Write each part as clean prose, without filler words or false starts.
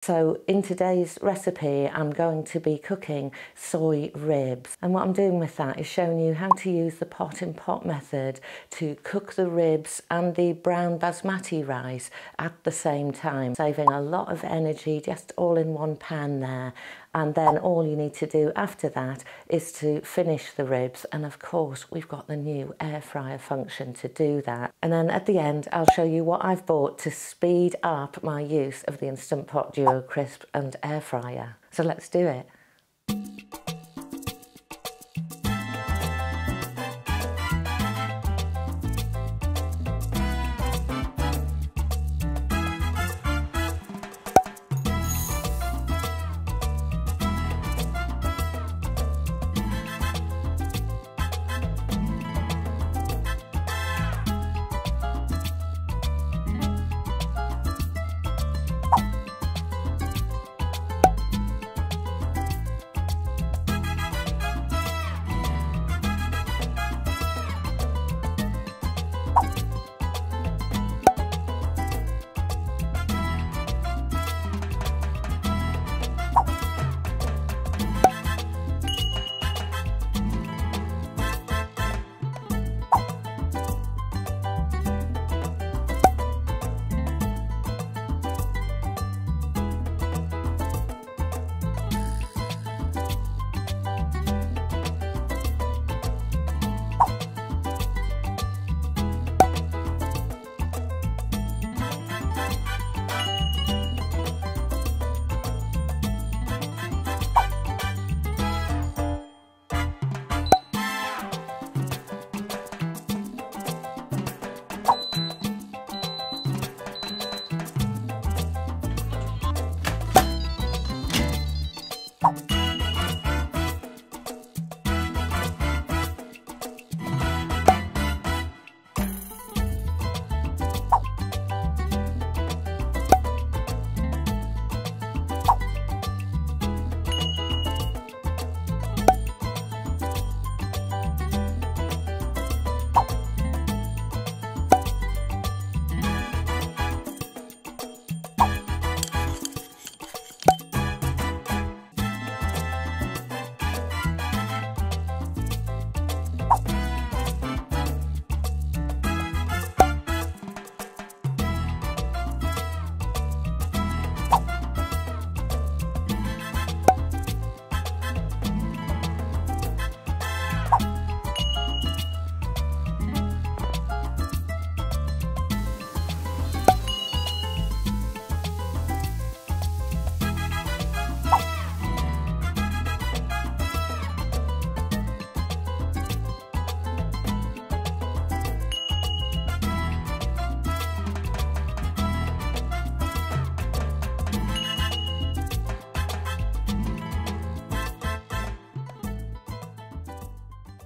So in today's recipe I'm going to be cooking soy ribs, and what I'm doing with that is showing you how to use the pot in pot method to cook the ribs and the brown basmati rice at the same time, saving a lot of energy just all in one pan there. And then all you need to do after that is to finish the ribs, and of course we've got the new air fryer function to do that. And then at the end I'll show you what I've bought to speed up my use of the Instant Pot Duo Crisp and air fryer. So let's do it.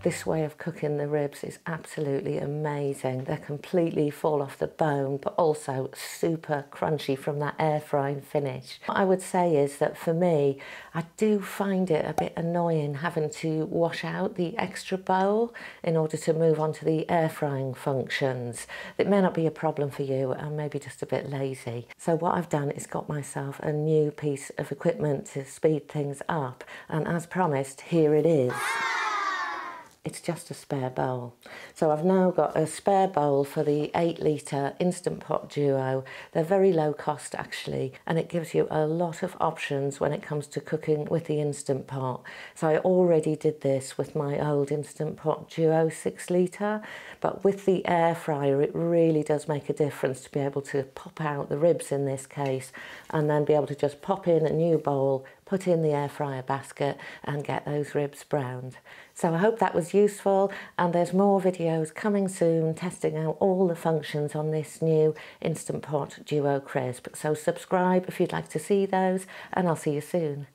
This way of cooking the ribs is absolutely amazing. They completely fall off the bone, but also super crunchy from that air frying finish. What I would say is that for me, I do find it a bit annoying having to wash out the extra bowl in order to move on to the air frying functions. It may not be a problem for you, I'm maybe just a bit lazy. So what I've done is got myself a new piece of equipment to speed things up, and as promised, here it is. It's just a spare bowl. So I've now got a spare bowl for the 8-litre Instant Pot Duo. They're very low cost actually, and it gives you a lot of options when it comes to cooking with the Instant Pot. So I already did this with my old Instant Pot Duo 6-litre, but with the air fryer it really does make a difference to be able to pop out the ribs in this case, and then be able to just pop in a new bowl, put in the air fryer basket and get those ribs browned. So I hope that was useful, and there's more videos coming soon testing out all the functions on this new Instant Pot Duo Crisp. So subscribe if you'd like to see those, and I'll see you soon.